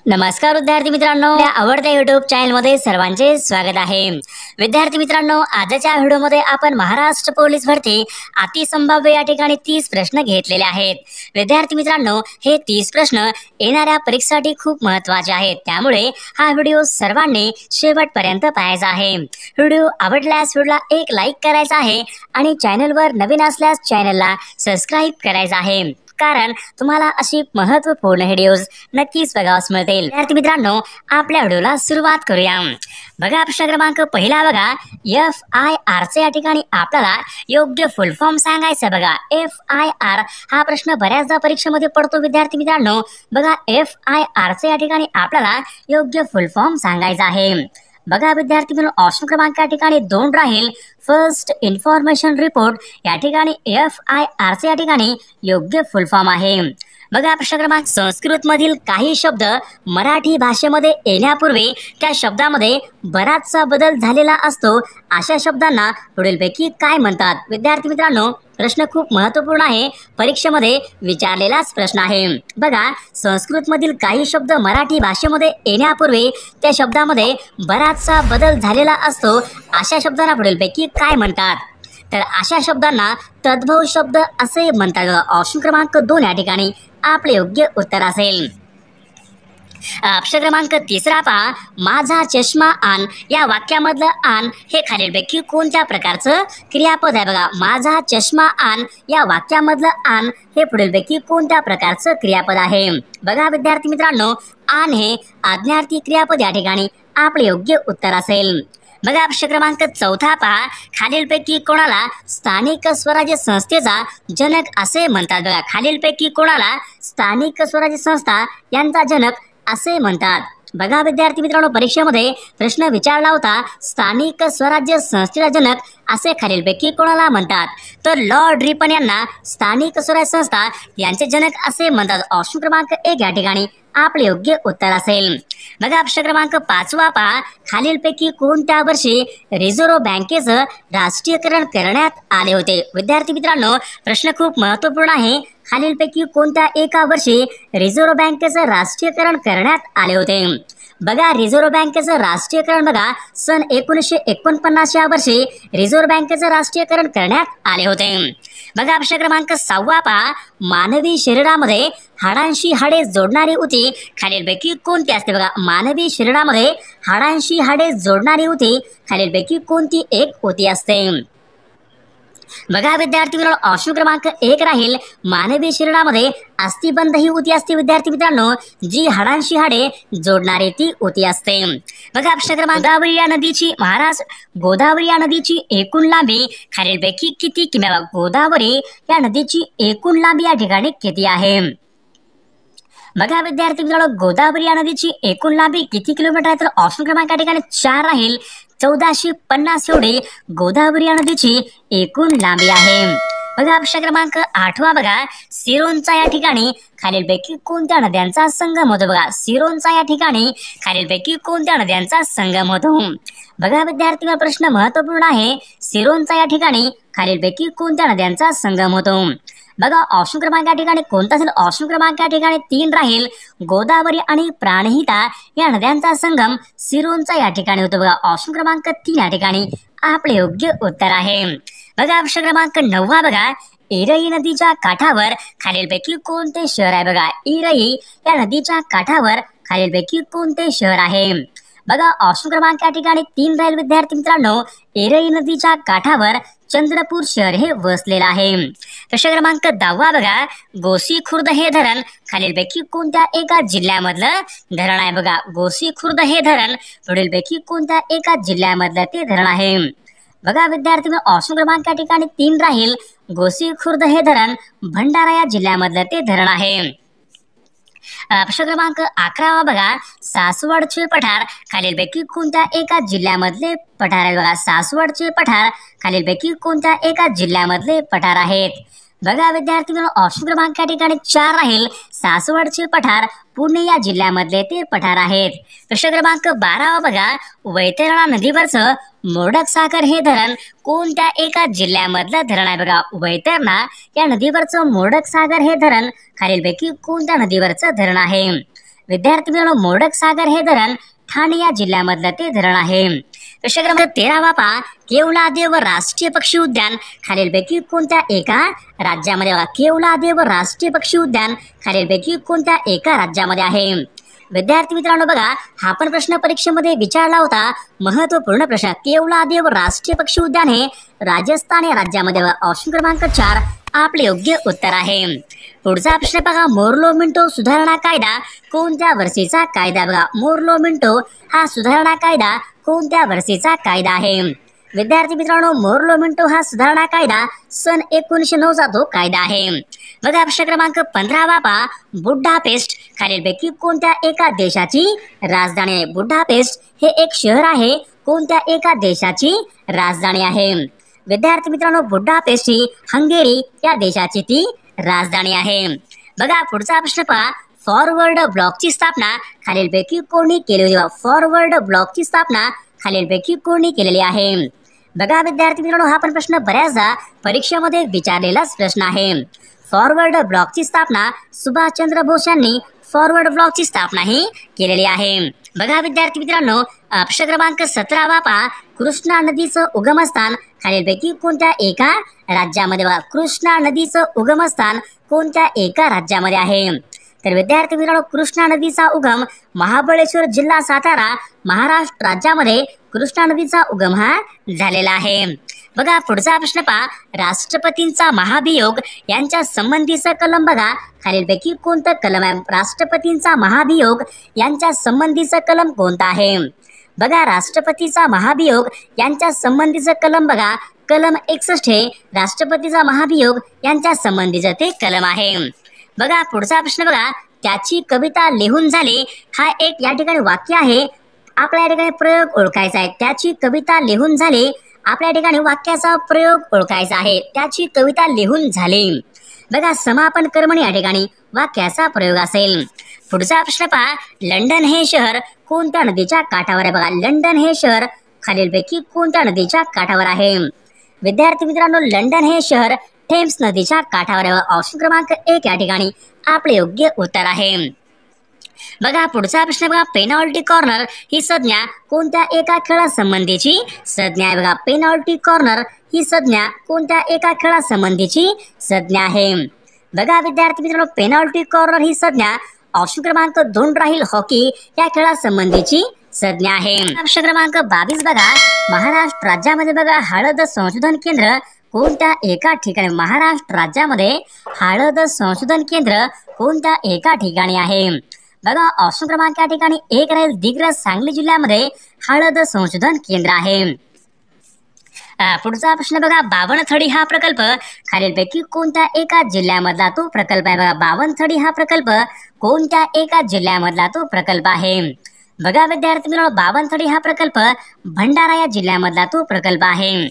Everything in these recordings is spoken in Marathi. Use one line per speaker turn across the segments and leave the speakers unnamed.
नमस्कार विद्यार्थी मित्रांनो, आपल्या आवडत्या YouTube चॅनल मध्ये सर्वांचे स्वागत आहे। विद्यार्थी मित्रांनो, आजच्या व्हिडिओमध्ये आपण महाराष्ट्र पोलीस भरती अतिसंभाव्य या ठिकाणी 30 प्रश्न घेतलेले आहेत। विद्यार्थी मित्रांनो, हे 30 प्रश्न येणाऱ्या परीक्षेसाठी खूप महत्त्वाचे आहेत, त्यामुळे हा व्हिडिओ सर्वांनी शेवटपर्यंत पाहायचा आहे। व्हिडिओ आवडल्यास व्हिडिओला एक लाईक करायचा आहे आणि चॅनलवर नवीन असल्यास चॅनलला सबस्क्राइब करायचं आहे, कारण तुम्हाला अशी महत्त्वपूर्ण व्हिडिओज नक्कीच बघायला मिळतील। विद्यार्थी मित्रांनो, आपल्या व्हिडिओला सुरुवात करूया। बघा, प्रश्न क्रमांक पहिला बघा, FIR चे या ठिकाणी आपल्याला योग्य फुल फॉर्म सांगायचं। बघा, FIR हा प्रश्न बऱ्याचदा परीक्षेमध्ये पडतो। विद्यार्थी मित्रांनो, बघा FIR चे या ठिकाणी आपल्याला योग्य फुल फॉर्म सांगायचा आहे। बघा विद्यार्थी मित्रांनो, ऑप्शन क्रमांक या ठिकाणी 2 राहील। फर्स्ट इन्फॉर्मेशन रिपोर्ट या ठिकाणी FIR चे या ठिकाणी योग्य फुल फॉर्म आहे। बघा प्रश्न क्रमांक, संस्कृत मधील काही शब्द मराठी भाषेमध्ये येण्यापूर्वी त्या शब्दामध्ये बराचसा बदल झालेला असतो, अशा शब्दांना पुढीलपैकी काय म्हणतात? विद्यार्थी मित्रांनो, प्रश्न खूप महत्त्वपूर्ण आहे, परीक्षेमध्ये विचारलेलाच प्रश्न आहे। बघा, संस्कृत मधील काही शब्द मराठी भाषेमध्ये येण्यापूर्वी त्या शब्दामध्ये बराचसा बदल झालेला असतो, अशा शब्दांना पुढीलपैकी काय म्हणतात? तर अशा शब्दांना तद्भव शब्द असे म्हणतात। ऑप्शन क्रमांक 2 या ठिकाणी आपले योग्य उत्तर असेल। प्रश्न क्रमांक 3 पहा, माझा चष्मा आण या वाक्यामधलं आण हे खालीलपैकी कोणत्या प्रकारचं क्रियापद आहे? बघा, माझा चष्मा आण या वाक्यामधलं आण हे पुढीलपैकी कोणत्या प्रकारचं क्रियापद आहे? बघा विद्यार्थी मित्रांनो, आण हे आज्ञार्थी क्रियापद या ठिकाणी आपले योग्य उत्तर असेल। बघा प्रश्न क्रमांक 4 पहा, खालीलपैकी कोणाला स्थानिक स्वराज्य संस्थेचा जनक असे म्हणतात? बघा, खालीलपैकी कोणाला स्थानिक स्वराज्य संस्था यांचा जनक असे म्हणतात? बघा विद्यार्थी मित्रांनो, परीक्षेमध्ये प्रश्न विचारला होता, स्थानिक स्वराज्य संस्थेचा जनक असे खालीलपैकी कोणाला म्हणतात? तर लॉर्ड रिपन यांना स्थानिक स्वराज्य संस्था यांचे जनक असे म्हणतात। ऑप्शन क्रमांक 1 या ठिकाणी आपले योग्य उत्तर असेल। बघा प्रश्न क्रमांक 5 पहा, खालीलपैकी कोणत्या वर्षी रिझर्व्ह बँकेचं राष्ट्रीयकरण करण्यात आले होते? विद्यार्थी मित्रांनो, प्रश्न खूप महत्त्वपूर्ण आहे, खालीलपैकी कोणत्या एका वर्षी रिझर्व्ह बँकेचं राष्ट्रीयकरण करण्यात आले होते? बघा, रिझर्व्ह बँकेचं राष्ट्रीयकरण बघा सन 1949 या वर्षी रिझर्व्ह बँकेचं राष्ट्रीयकरण करण्यात आले होते। बघा प्रश्न क्रमांक 6 पहा, मानवी शरीरामध्ये हाडांशी हाडे जोडणारी उती खालीलपैकी कोणती असते? बघा, मानवी शरीरामध्ये हाडांशी हाडे जोडणारी उती खालीलपैकी कोणती एक उती असते? बघा विद्यार्थी मित्रांनो, ऑप्शन क्रमांक 1 राहील, मानवी शरीरामध्ये अस्थिबंध ही उती असते विद्यार्थी मित्रांनो, जी हाडांशी हाडे जोडणारी ती उती असते। बघा प्रश्न क्रमांक, गोदावरी या नदीची एकूण लांबी खालीलपैकी किती किमी? गोदावरी या नदीची एकूण लांबी या ठिकाणी किती आहे? बघा विद्यार्थी मित्रांनो, गोदावरी या नदीची एकूण लांबी किती किलोमीटर आहे? तर ऑप्शन क्रमांक या ठिकाणी 4 राहील, 1450 एवढी गोदावरी या नदीची एकूण लांबी आहे। बघा प्रश्न क्रमांक 8 बघा, सिरोंचा या ठिकाणी खालीलपैकी कोणत्या नद्यांचा संगम होतो? बघा, सिरोंचा या ठिकाणी खालीलपैकी कोणत्या नद्यांचा संगम होतो? बघा विद्यार्थी, प्रश्न महत्त्वपूर्ण आहे, सिरोंचा या ठिकाणी खालीलपैकी कोणत्या नद्यांचा संगम होतो? बघा, ऑप्शन क्रमांक या ठिकाणी कोणता असेल? ऑप्शन क्रमांक या ठिकाणी 3 राहील, गोदावरी आणि प्राणहिता या नद्यांचा संगम सिरोंचा या ठिकाणी होतो। बघा, ऑप्शन क्रमांक 3 या ठिकाणी आपले योग्य उत्तर आहे। बघा प्रश्न क्रमांक 9 बघा, इरई नदीच्या काठावर खालीलपैकी कोणते शहर आहे? बघा, इरई या नदीच्या काठावर खालीलपैकी कोणते शहर आहे? बघा, ऑप्शन क्रमांक या ठिकाणी 3 राहील विद्यार्थी मित्रांनो, इरई नदीच्या काठावर चंद्रपूर शहर हे वसलेलं आहे। प्रश्न क्रमांक 10 बघा, गोसी खुर्द हे धरण खालीलपैकी कोणत्या एका जिल्ह्यामधलं धरण आहे? बघा, गोसी खुर्द हे धरण पुढीलपैकी कोणत्या एका जिल्ह्यामधलं ते धरण आहे? बघा विद्यार्थी, ऑप्शन क्रमांक या ठिकाणी 3 राहील, गोसी खुर्द हे धरण भंडारा या जिल्ह्यामधलं ते धरण आहे। प्रश्न क्रमांक 11 बघा, सासवडचे पठार खालीलपैकी कोणत्या एका जिल्ह्यामधले पठार आहे? बघा, सासवडचे पठार खालीलपैकी कोणत्या एका जिल्ह्यामधले पठार आहेत? बघा विद्यार्थी मित्रांनो, ऑप्शन क्रमांक या ठिकाणी 4 राहील, सासवडचे पठार पुणे या जिल्ह्यामधले ते पठार आहेत। प्रश्न क्रमांक 12 बघा, वैतरणा नदीवरचं मोडक सागर हे धरण कोणत्या एका जिल्ह्यामधलं धरण आहे? बघा, वैतरणा या नदीवरचं मोडक सागर हे धरण खालीलपैकी कोणत्या नदीवरचं धरण आहे? विद्यार्थी मित्रांनो, मोडक सागर हे धरण ठाणे या जिल्ह्यामधलं ते धरण आहे. प्रश्न क्रमांक 13 पहा, केवलादेव राष्ट्रीय पक्षी उद्यान खालीलपैकी कोणत्या एका राज्यामध्ये बघा. केवलादेव राष्ट्रीय पक्षी उद्यान खालीलपैकी कोणत्या एका राज्यामध्ये आहे. विद्यार्थी मित्रांनो बघा, हा पण प्रश्न परीक्षेमध्ये विचारला होता. महत्वपूर्ण प्रश्न. केवलादेव राष्ट्रीय पक्षी उद्यान हे राजस्थान या राज्यामध्ये बघा. ऑप्शन क्रमांक 4 आपले योग्य उत्तर आहे. पुढचा प्रश्न बघा, मोर्लो मिंटो सुधारणा कायदा कोणत्या वर्षीचा कायदा बघा. मोर्लो मिंटो हा सुधारणा कायदा कोणत्या वर्षीचा कायदा आहे. विद्यार्थी मित्रांनो, मोर्लो मिंटो हा सुधारणा कायदा सन 1909 चा तो कायदा आहे. बघा प्रश्न क्रमांक 15 पहा, बुडापेस्ट खालीलपैकी कोणत्या एका देशाची राजधानी आहे. बुडापेस्ट हे एक शहर आहे. कोणत्या एका देशाची राजधानी आहे. विद्यार्थी मित्रांनो, बुडापेस्ट ही हंगेरी या देशाची ती राजधानी आहे. बघा पुढचा प्रश्न पहा, फॉरवर्ड ब्लॉकची स्थापना खालीलपैकी कोणी केली होती. फॉरवर्ड ब्लॉकची स्थापना खालीलपैकी कोणी केलेली आहे. बघा विद्यार्थी मित्रांनो, हा पण प्रश्न बऱ्याचदा परीक्षेमध्ये विचारलेलाच प्रश्न आहे. फॉरवर्ड ब्लॉकची स्थापना सुभाषचंद्र बोस यांनी फॉरवर्ड ब्लॉकची स्थापना ही केलेली आहे. बघा विद्यार्थी मित्रांनो, प्रश्न क्रमांक 17 पहा, कृष्णा नदीचं उगमस्थान खालीलपैकी कोणत्या एका राज्यामध्ये बघा. कृष्णा नदीचं उगमस्थान कोणत्या एका राज्यामध्ये आहे. तर विद्यार्थी मित्रांनो, कृष्णा नदीचा उगम महाबळेश्वर जिल्हा सातारा महाराष्ट्र राज्यामध्ये कृष्णा नदीचा उगम हा झालेला आहे. बघा पुढचा प्रश्न पहा, राष्ट्रपतींचा महाभियोग यांच्या संबंधीचा कलम बघा. खालीलपैकी कोणतं कलम आहे. राष्ट्रपतींचा महाभियोग यांच्या संबंधीचा कलम कोणता आहे. बघा राष्ट्रपतीचा महाभियोग यांच्या संबंधीचा कलम बघा. कलम 61 हे राष्ट्रपतीचा महाभियोग यांच्या संबंधीचं ते कलम आहे. बघा पुढचा प्रश्न बघा, त्याची कविता लिहून झाली हा एक या ठिकाणी वाक्य आहे. आपल्या या ठिकाणी प्रयोग ओळखायचा आहे. त्याची कविता लिहून झाली. आपल्या ठिकाणी वाक्याचा प्रयोग ओळखायचा आहे. त्याची कविता लिहून झाली. बघा समापन कर्मणी या ठिकाणी वाक्याचा प्रयोग असेल. पुढचा प्रश्न पहा, लंडन हे शहर कोणत्या नदीच्या काठावर आहे. बघा लंडन हे शहर खालीलपैकी कोणत्या नदीच्या काठावर आहे. विद्यार्थी मित्रांनो, लंडन हे शहर थेम्स नदीच्या काठावर आहे. ऑप्शन क्रमांक 1 या ठिकाणी आपले योग्य उत्तर आहे. बघा पुढचा प्रश्न बघा, पेनॉल्टी कॉर्नर ही संज्ञा कोणत्या एका खेळासंबंधीची संज्ञा आहे. बघा पेनॉल्टी कॉर्नर ही संज्ञा कोणत्या एका खेळासंबंधीची संज्ञा आहे. बघा विद्यार्थी मित्रांनो, पेनॉल्टी कॉर्नर ही संज्ञा ऑप्शन क्रमांक 2 राहील हॉकी या खेळासंबंधीची संज्ञा आहे. प्रश्न क्रमांक 22 बघा, महाराष्ट्र राज्यामध्ये बघा हळद संशोधन केंद्र कोणत्या एका ठिकाणी. महाराष्ट्र राज्यामध्ये हळद संशोधन केंद्र कोणत्या एका ठिकाणी आहे. बघा ऑप्शन क्रमांक या ठिकाणी 1 राहील दिग्रस सांगली जिल्ह्यामध्ये हळद संशोधन केंद्र आहे. पुढचा प्रश्न बघा, बावनथडी हा प्रकल्प खालीलपैकी कोणत्या एका जिल्ह्यामधला तो प्रकल्प आहे. बघा बावनथडी हा प्रकल्प कोणत्या एका जिल्ह्यामधला तो प्रकल्प आहे. बघा विद्यार्थी मित्रांनो, बावनथडी हा प्रकल्प भंडारा या जिल्ह्यामधला तो प्रकल्प आहे.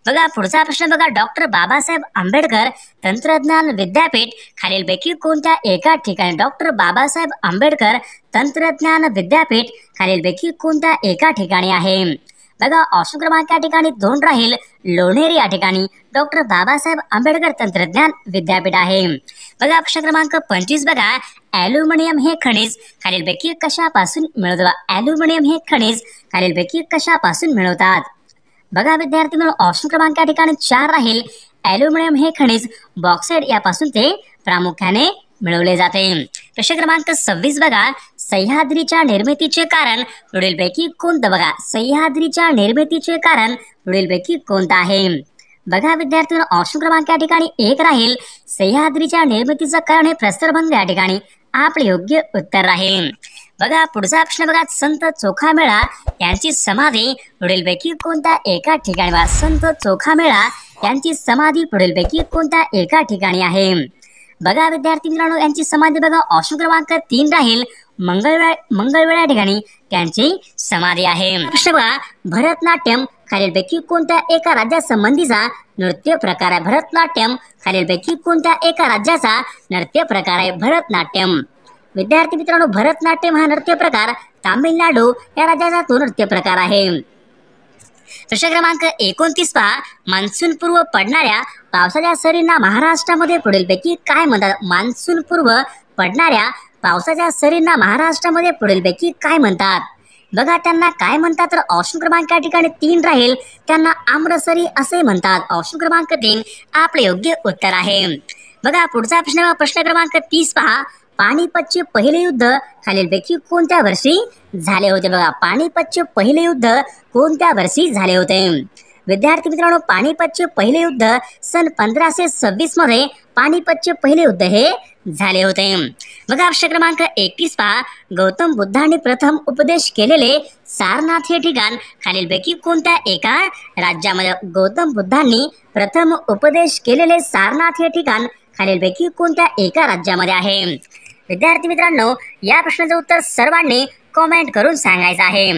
बघा पुढचा प्रश्न बघा, डॉक्टर बाबासाहेब आंबेडकर तंत्रज्ञान विद्यापीठ खालीलपैकी कोणत्या एका ठिकाणी. डॉक्टर बाबासाहेब आंबेडकर तंत्रज्ञान विद्यापीठ खालीलपैकी कोणत्या एका ठिकाणी आहे. बघा ऑप्शन क्रमांक या ठिकाणी 2 राहील लोणेरी या ठिकाणी डॉक्टर बाबासाहेब आंबेडकर तंत्रज्ञान विद्यापीठ आहे. बघा प्रश्न क्रमांक 25 बघा, ॲल्युमिनियम हे खनिज खालीलपैकी कशापासून मिळवतात. ॲल्युमिनियम हे खनिज खालीलपैकी कशापासून मिळवतात. बघा विद्यार्थी मित्रांनो, ऑप्शन क्रमांक या ठिकाणी 4 राहील ॲल्युमिनियम हे खनिज बॉक्साइड यापासून ते प्रामुख्याने मिळवले जाते. प्रश्न क्रमांक 26 बघा, सह्याद्रीच्या निर्मितीचे कारण पुढीलपैकी कोणतं. बघा सह्याद्रीच्या निर्मितीचे कारण पुढीलपैकी कोणतं आहे. बघा विद्यार्थी ऑप्शन क्रमांक या ठिकाणी 1 राहील सह्याद्रीच्या निर्मितीचं कारण हे प्रस्तरभंग या ठिकाणी आपले योग्य उत्तर राहील. बघा पुढचा प्रश्न बघा, संत चोखामेळा यांची समाधी पुढीलपैकी कोणत्या एका ठिकाणी. बघा संत चोखामेळा यांची समाधी पुढीलपैकी कोणत्या एका ठिकाणी आहे. बघा विद्यार्थी मित्रांनो, यांची समाधी बघा ऑप्शन क्रमांक 3 राहील मंगळवेढा या ठिकाणी त्यांची समाधी आहे. प्रश्न बघा, भरतनाट्यम खालीलपैकी कोणत्या एका राज्यासंबंधीचा नृत्य प्रकार आहे. भरतनाट्यम खालीलपैकी कोणत्या एका राज्याचा नृत्य प्रकार आहे. भरतनाट्यम. विद्यार्थी मित्रांनो, भरतनाट्यम हा नृत्य प्रकार तामिळनाडू या राज्याचा तो नृत्य प्रकार आहे. प्रश्न क्रमांक 29 पहा, मान्सून पूर्व पडणाऱ्या पावसाच्या सरींना महाराष्ट्रामध्ये पुढीलपैकी काय म्हणतात. मान्सून पूर्व पडणाऱ्या पावसाच्या सरींना महाराष्ट्रामध्ये पुढीलपैकी काय म्हणतात? बघा त्यांना काय म्हणतात तर ऑप्शन क्रमांक या ठिकाणी 3 राहील, त्यांना आम्रसरी असे म्हणतात. ऑप्शन क्रमांक 3 आपले योग्य उत्तर आहे. बघा पुढचा प्रश्न क्रमांक 30 पहा. पानिपतचे पहिले युद्ध खालीलपैकी कोणत्या वर्षी झाले होते? बघा पानिपतचे पहिले युद्ध कोणत्या वर्षी झाले होते? विद्यार्थी मित्रांनो, पानिपतचे पहिले युद्ध सन 1526 मध्ये पानिपतचे पहिले युद्ध हे झाले होते. बघा प्रश्न क्रमांक 31 पहा. गौतम बुद्धांनी प्रथम उपदेश केलेले सारनाथ हे ठिकाण खालीलपैकी कोणत्या एका राज्यामध्ये? गौतम बुद्धांनी प्रथम उपदेश केलेले सारनाथ हे ठिकाण खालीलपैकी कोणत्या एका राज्यामध्ये आहे? विद्यार्थी मित्रांनो, या प्रश्नाचं उत्तर सर्वांनी कमेंट करून सांगायचं आहे.